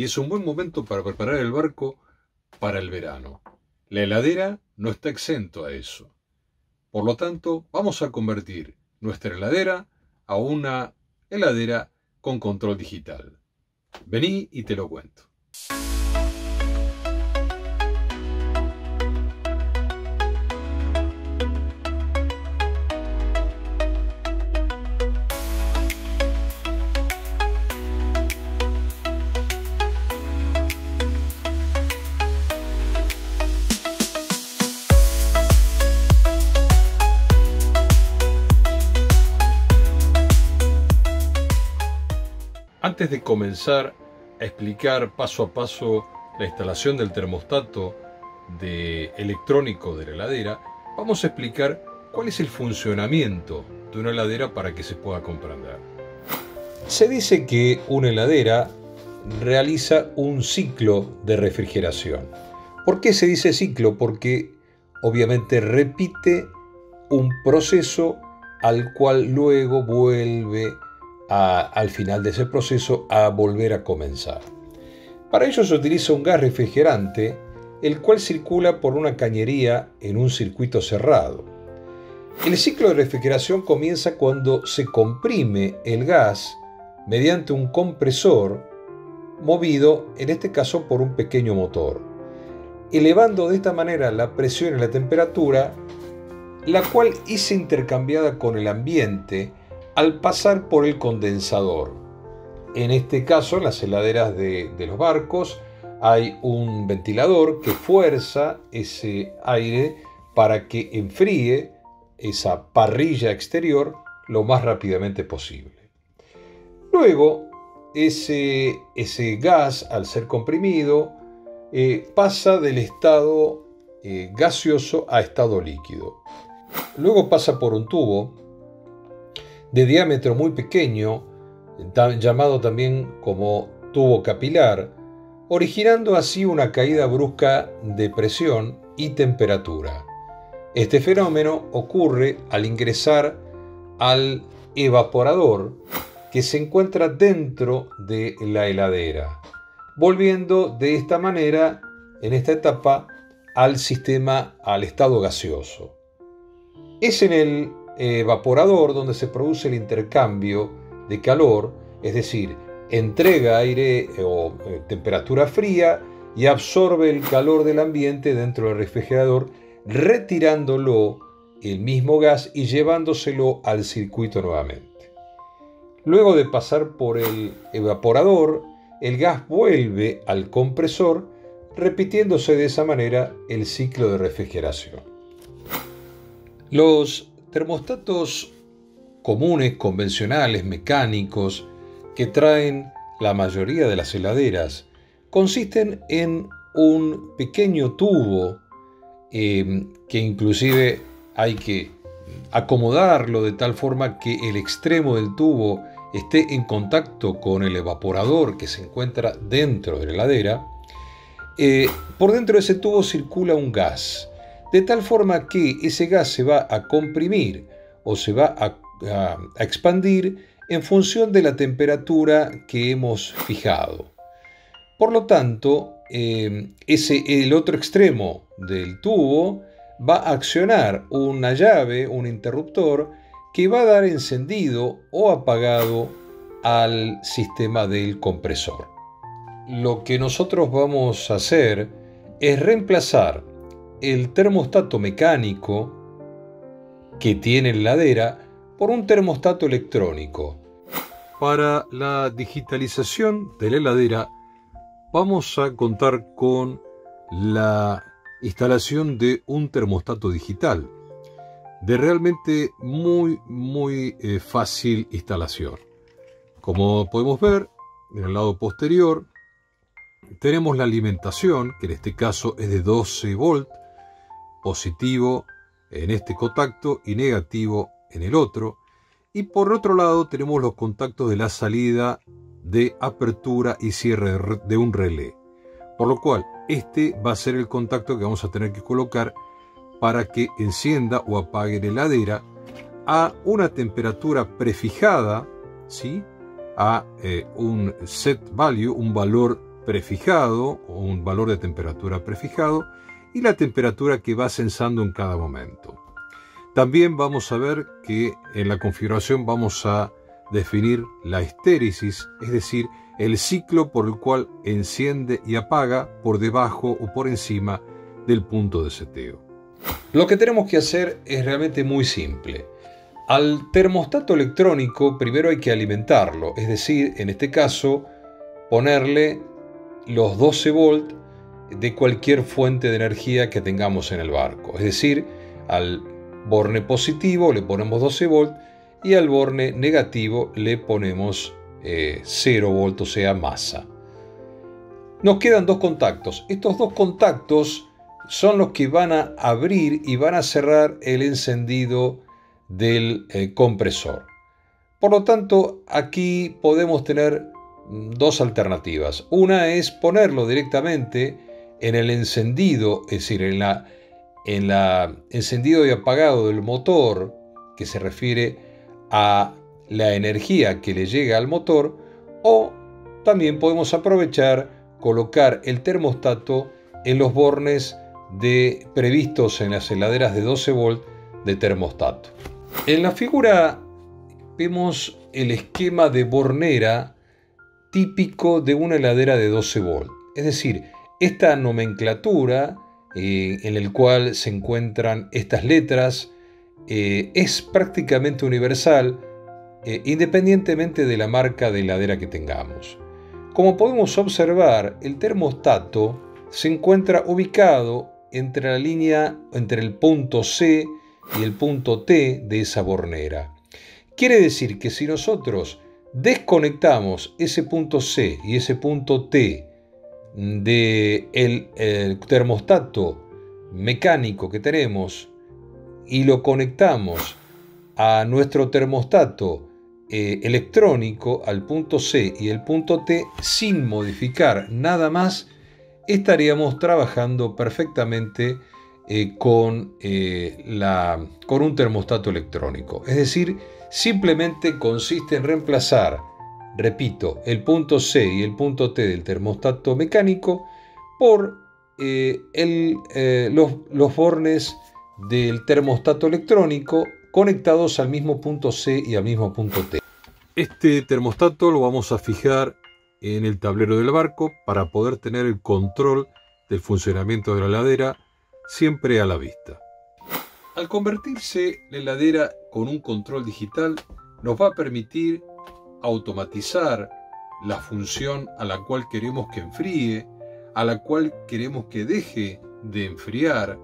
y es un buen momento para preparar el barco para el verano. La heladera no está exento a eso. Por lo tanto, vamos a convertir nuestra heladera a una heladera con control digital. Vení y te lo cuento. Antes de comenzar a explicar paso a paso la instalación del termostato electrónico de la heladera, vamos a explicar cuál es el funcionamiento de una heladera para que se pueda comprender. Se dice que una heladera realiza un ciclo de refrigeración. ¿Por qué se dice ciclo? Porque obviamente repite un proceso al cual luego vuelve al final de ese proceso a volver a comenzar. Para ello se utiliza un gas refrigerante, el cual circula por una cañería en un circuito cerrado. El ciclo de refrigeración comienza cuando se comprime el gas mediante un compresor movido, en este caso, por un pequeño motor, elevando de esta manera la presión y la temperatura, la cual es intercambiada con el ambiente al pasar por el condensador. En este caso, en las heladeras de los barcos, hay un ventilador que fuerza ese aire para que enfríe esa parrilla exterior lo más rápidamente posible. Luego, ese gas, al ser comprimido, pasa del estado gaseoso a estado líquido. Luego pasa por un tubo de diámetro muy pequeño, llamado también como tubo capilar, originando así una caída brusca de presión y temperatura. Este fenómeno ocurre al ingresar al evaporador que se encuentra dentro de la heladera, volviendo de esta manera, en esta etapa, al estado gaseoso. Es en el evaporador donde se produce el intercambio de calor, es decir, entrega aire o temperatura fría y absorbe el calor del ambiente dentro del refrigerador, retirándolo el mismo gas y llevándoselo al circuito nuevamente. Luego de pasar por el evaporador, el gas vuelve al compresor, repitiéndose de esa manera el ciclo de refrigeración. Los termostatos comunes, convencionales, mecánicos, que traen la mayoría de las heladeras, consisten en un pequeño tubo que inclusive hay que acomodarlo de tal forma que el extremo del tubo esté en contacto con el evaporador que se encuentra dentro de la heladera. Por dentro de ese tubo circula un gas, de tal forma que ese gas se va a comprimir o se va a expandir en función de la temperatura que hemos fijado. Por lo tanto, el otro extremo del tubo va a accionar una llave, un interruptor, que va a dar encendido o apagado al sistema del compresor. Lo que nosotros vamos a hacer es reemplazar el termostato mecánico que tiene la heladera por un termostato electrónico. Para la digitalización de la heladera vamos a contar con la instalación de un termostato digital de realmente muy fácil instalación. Como podemos ver, en el lado posterior tenemos la alimentación, que en este caso es de 12 volts, positivo en este contacto y negativo en el otro, y por otro lado tenemos los contactos de la salida de apertura y cierre de un relé, por lo cual este va a ser el contacto que vamos a tener que colocar para que encienda o apague la heladera a una temperatura prefijada, ¿sí? A un set value, un valor prefijado o un valor de temperatura prefijado y la temperatura que va sensando en cada momento. También vamos a ver que en la configuración vamos a definir la estéresis, es decir, el ciclo por el cual enciende y apaga por debajo o por encima del punto de seteo. Lo que tenemos que hacer es realmente muy simple. Al termostato electrónico primero hay que alimentarlo, es decir, en este caso, ponerle los 12 volts de cualquier fuente de energía que tengamos en el barco. Es decir, al borne positivo le ponemos 12 volts y al borne negativo le ponemos 0 volts, o sea, masa. Nos quedan dos contactos. Estos dos contactos son los que van a abrir y van a cerrar el encendido del compresor. Por lo tanto, aquí podemos tener dos alternativas. Una es ponerlo directamente en el encendido, es decir, en la encendido y apagado del motor, que se refiere a la energía que le llega al motor, o también podemos aprovechar colocar el termostato en los bornes previstos en las heladeras de 12 volts de termostato. En la figura vemos el esquema de bornera típico de una heladera de 12 volts. Es decir, esta nomenclatura en el cual se encuentran estas letras es prácticamente universal, independientemente de la marca de heladera que tengamos. Como podemos observar, el termostato se encuentra ubicado entre el punto C y el punto T de esa bornera. Quiere decir que si nosotros desconectamos ese punto C y ese punto T del termostato mecánico que tenemos y lo conectamos a nuestro termostato electrónico, al punto C y el punto T, sin modificar nada más, estaríamos trabajando perfectamente con un termostato electrónico. Es decir, simplemente consiste en reemplazar, repito, el punto C y el punto T del termostato mecánico por los bornes del termostato electrónico conectados al mismo punto C y al mismo punto T. Este termostato lo vamos a fijar en el tablero del barco para poder tener el control del funcionamiento de la heladera siempre a la vista. Al convertirse la heladera con un control digital, nos va a permitir automatizar la función a la cual queremos que enfríe, a la cual queremos que deje de enfriar,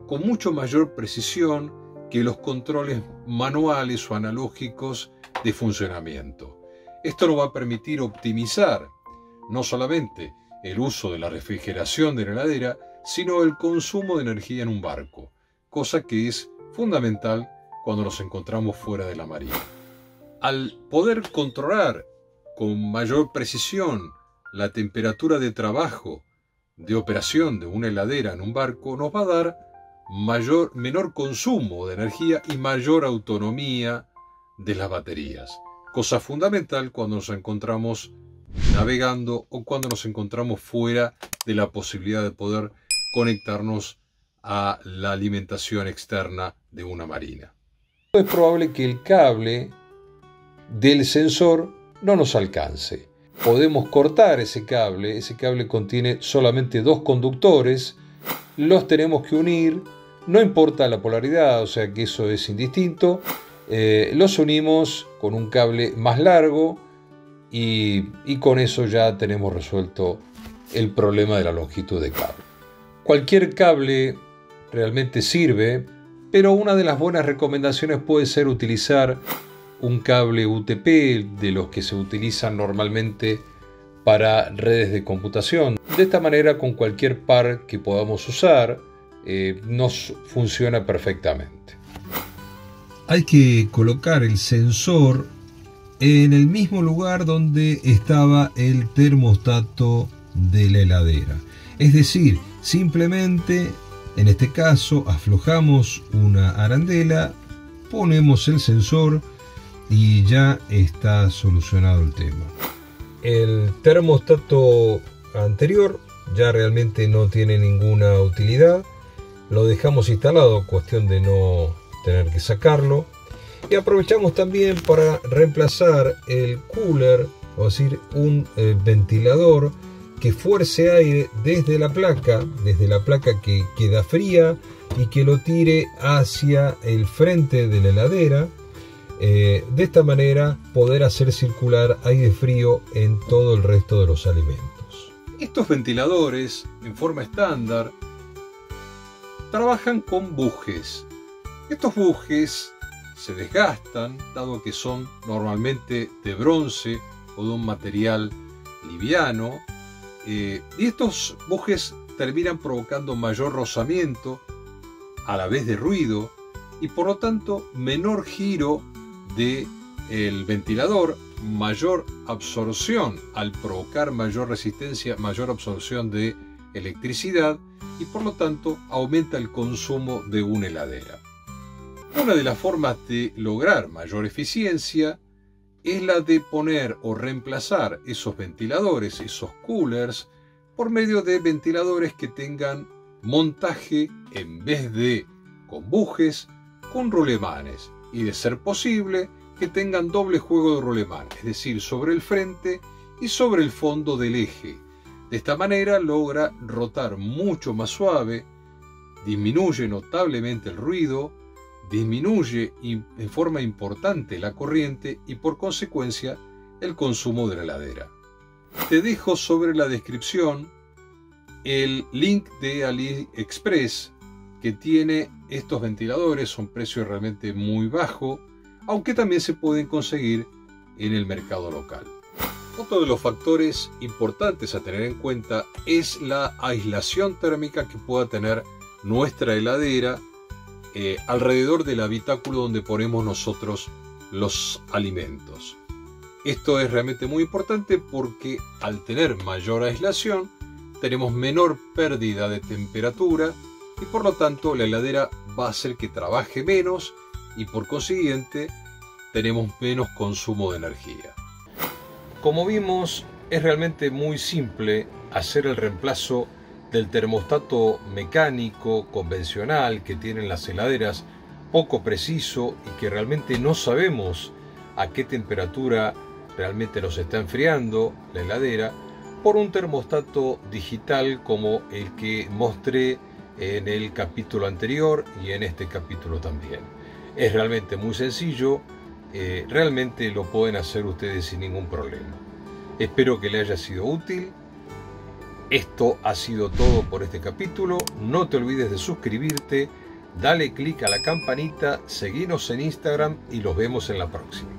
con mucho mayor precisión que los controles manuales o analógicos de funcionamiento. Esto nos va a permitir optimizar no solamente el uso de la refrigeración de la heladera, sino el consumo de energía en un barco, cosa que es fundamental cuando nos encontramos fuera de la marina. Al poder controlar con mayor precisión la temperatura de trabajo de operación de una heladera en un barco, nos va a dar menor consumo de energía y mayor autonomía de las baterías, cosa fundamental cuando nos encontramos navegando o cuando nos encontramos fuera de la posibilidad de poder conectarnos a la alimentación externa de una marina. Es probable que el cable del sensor no nos alcance. Podemos cortar ese cable contiene solamente 2 conductores, los tenemos que unir, no importa la polaridad, o sea que eso es indistinto, los unimos con un cable más largo y con eso ya tenemos resuelto el problema de la longitud de cable. Cualquier cable realmente sirve, pero una de las buenas recomendaciones puede ser utilizar un cable UTP, de los que se utilizan normalmente para redes de computación. De esta manera, con cualquier par que podamos usar, nos funciona perfectamente. Hay que colocar el sensor en el mismo lugar donde estaba el termostato de la heladera. Es decir, simplemente, en este caso, aflojamos una arandela, ponemos el sensor y ya está solucionado el tema. El termostato anterior, ya realmente no tiene ninguna utilidad. Lo dejamos instalado, cuestión de no tener que sacarlo. Y aprovechamos también para reemplazar el cooler, o decir, un ventilador que fuerce aire desde la placa que queda fría y que lo tire hacia el frente de la heladera. De esta manera poder hacer circular aire frío en todo el resto de los alimentos. Estos ventiladores en forma estándar trabajan con bujes. Estos bujes se desgastan dado que son normalmente de bronce o de un material liviano, y estos bujes terminan provocando mayor rozamiento a la vez de ruido y por lo tanto menor giro del ventilador, mayor absorción al provocar mayor resistencia, mayor absorción de electricidad y por lo tanto aumenta el consumo de una heladera. Una de las formas de lograr mayor eficiencia es la de poner o reemplazar esos ventiladores, esos coolers, por medio de ventiladores que tengan montaje en vez de con bujes, con rulemanes, y de ser posible que tengan doble juego de rulemán, es decir, sobre el frente y sobre el fondo del eje. De esta manera logra rotar mucho más suave, disminuye notablemente el ruido, disminuye en forma importante la corriente y por consecuencia el consumo de la heladera. Te dejo sobre la descripción el link de AliExpress que tiene estos ventiladores a un precio realmente muy bajo, aunque también se pueden conseguir en el mercado local. Otro de los factores importantes a tener en cuenta es la aislación térmica que pueda tener nuestra heladera alrededor del habitáculo donde ponemos nosotros los alimentos. Esto es realmente muy importante porque al tener mayor aislación tenemos menor pérdida de temperatura y por lo tanto la heladera va a hacer que trabaje menos y por consiguiente tenemos menos consumo de energía. Como vimos, es realmente muy simple hacer el reemplazo del termostato mecánico convencional que tienen las heladeras, poco preciso y que realmente no sabemos a qué temperatura realmente nos está enfriando la heladera, por un termostato digital como el que mostré en el capítulo anterior y en este capítulo también. Es realmente muy sencillo, realmente lo pueden hacer ustedes sin ningún problema. Espero que les haya sido útil. Esto ha sido todo por este capítulo. No te olvides de suscribirte, dale clic a la campanita, seguinos en Instagram y los vemos en la próxima.